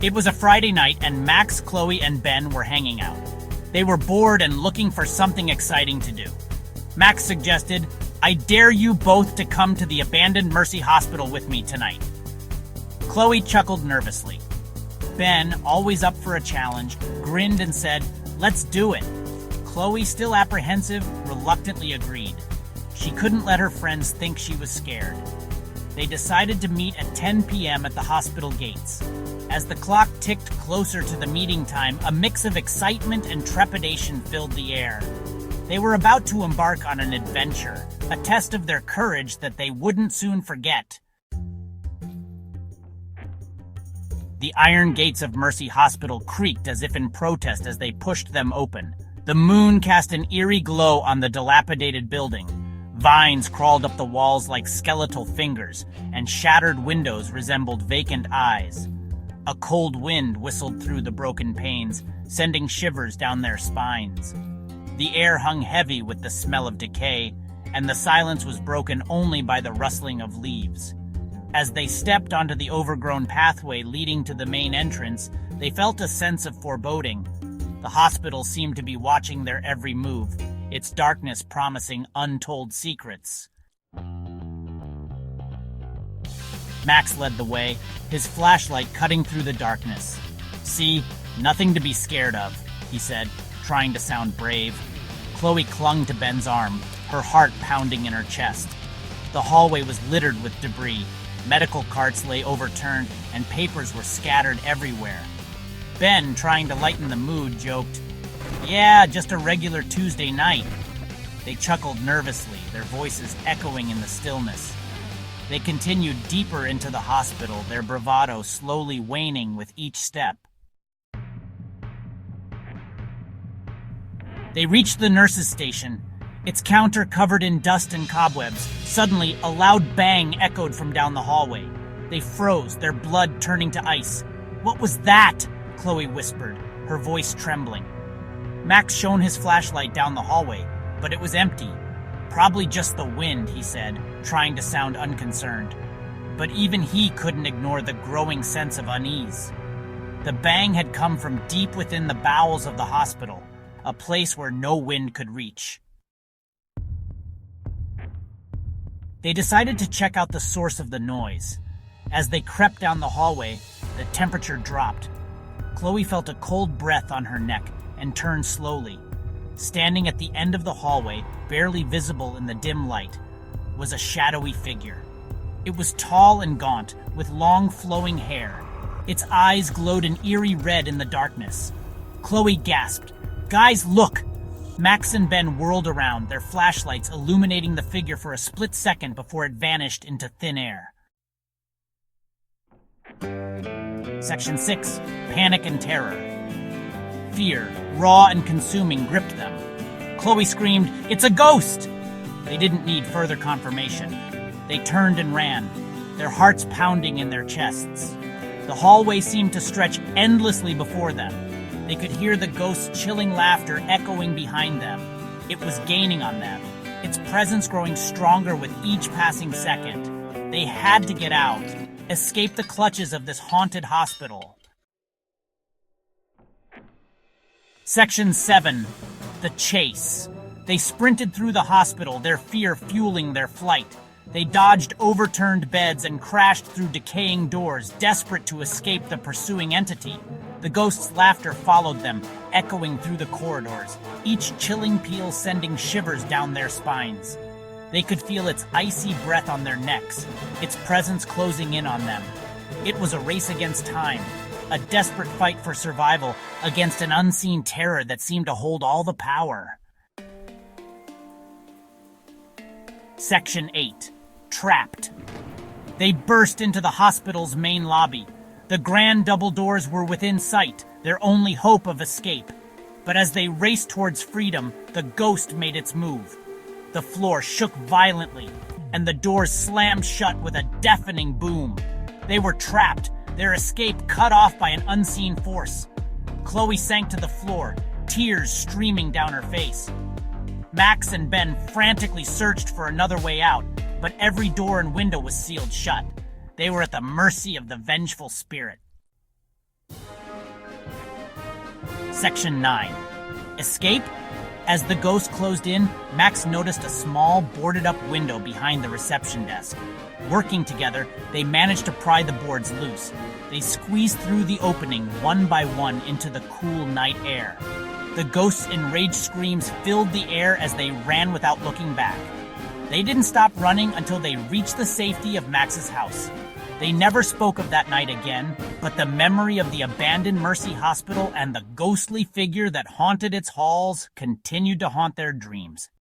It was a Friday night, and Max, Chloe, and Ben were hanging out. They were bored and looking for something exciting to do. Max suggested, "I dare you both to come to the abandoned Mercy Hospital with me tonight." Chloe chuckled nervously. Ben, always up for a challenge, grinned and said, "Let's do it." Chloe, still apprehensive, reluctantly agreed. She couldn't let her friends think she was scared. They decided to meet at 10 p.m. at the hospital gates. As the clock ticked closer to the meeting time, a mix of excitement and trepidation filled the air. They were about to embark on an adventure, a test of their courage that they wouldn't soon forget. The iron gates of Mercy Hospital creaked as if in protest as they pushed them open. The moon cast an eerie glow on the dilapidated building. Vines crawled up the walls like skeletal fingers, and shattered windows resembled vacant eyes. A cold wind whistled through the broken panes, sending shivers down their spines. The air hung heavy with the smell of decay, and the silence was broken only by the rustling of leaves. As they stepped onto the overgrown pathway leading to the main entrance, they felt a sense of foreboding. The hospital seemed to be watching their every move, its darkness promising untold secrets. Max led the way, his flashlight cutting through the darkness. "See, nothing to be scared of," he said, trying to sound brave. Chloe clung to Ben's arm, her heart pounding in her chest. The hallway was littered with debris. Medical carts lay overturned, and papers were scattered everywhere. Ben, trying to lighten the mood, joked, "Yeah, just a regular Tuesday night." They chuckled nervously, their voices echoing in the stillness. They continued deeper into the hospital, their bravado slowly waning with each step. They reached the nurses' station, its counter covered in dust and cobwebs. Suddenly, a loud bang echoed from down the hallway. They froze, their blood turning to ice. "What was that?" Chloe whispered, her voice trembling. Max shone his flashlight down the hallway, but it was empty. "Probably just the wind," he said, trying to sound unconcerned. But even he couldn't ignore the growing sense of unease. The bang had come from deep within the bowels of the hospital, a place where no wind could reach. They decided to check out the source of the noise. As they crept down the hallway, the temperature dropped. Chloe felt a cold breath on her neck and turned slowly. Standing at the end of the hallway, barely visible in the dim light, was a shadowy figure. It was tall and gaunt, with long flowing hair. Its eyes glowed an eerie red in the darkness. Chloe gasped, "Guys, look!" Max and Ben whirled around, their flashlights illuminating the figure for a split second before it vanished into thin air. Section 6. Panic and terror. Fear, raw and consuming, gripped them. Chloe screamed, "It's a ghost!" They didn't need further confirmation. They turned and ran, their hearts pounding in their chests. The hallway seemed to stretch endlessly before them. They could hear the ghost's chilling laughter echoing behind them. It was gaining on them, its presence growing stronger with each passing second. They had to get out, escape the clutches of this haunted hospital. Section 7. The Chase. They sprinted through the hospital, their fear fueling their flight. They dodged overturned beds and crashed through decaying doors, desperate to escape the pursuing entity. The ghost's laughter followed them, echoing through the corridors, each chilling peal sending shivers down their spines. They could feel its icy breath on their necks, its presence closing in on them. It was a race against time, a desperate fight for survival against an unseen terror that seemed to hold all the power. Section 8. Trapped. They burst into the hospital's main lobby. The grand double doors were within sight, their only hope of escape. But as they raced towards freedom, the ghost made its move. The floor shook violently, and the doors slammed shut with a deafening boom. They were trapped, their escape cut off by an unseen force. Chloe sank to the floor, tears streaming down her face. Max and Ben frantically searched for another way out, but every door and window was sealed shut. They were at the mercy of the vengeful spirit. Section 9. Escape? As the ghost closed in, Max noticed a small, boarded-up window behind the reception desk. Working together, they managed to pry the boards loose. They squeezed through the opening one by one into the cool night air. The ghost's enraged screams filled the air as they ran without looking back. They didn't stop running until they reached the safety of Max's house. They never spoke of that night again, but the memory of the abandoned Mercy Hospital and the ghostly figure that haunted its halls continued to haunt their dreams.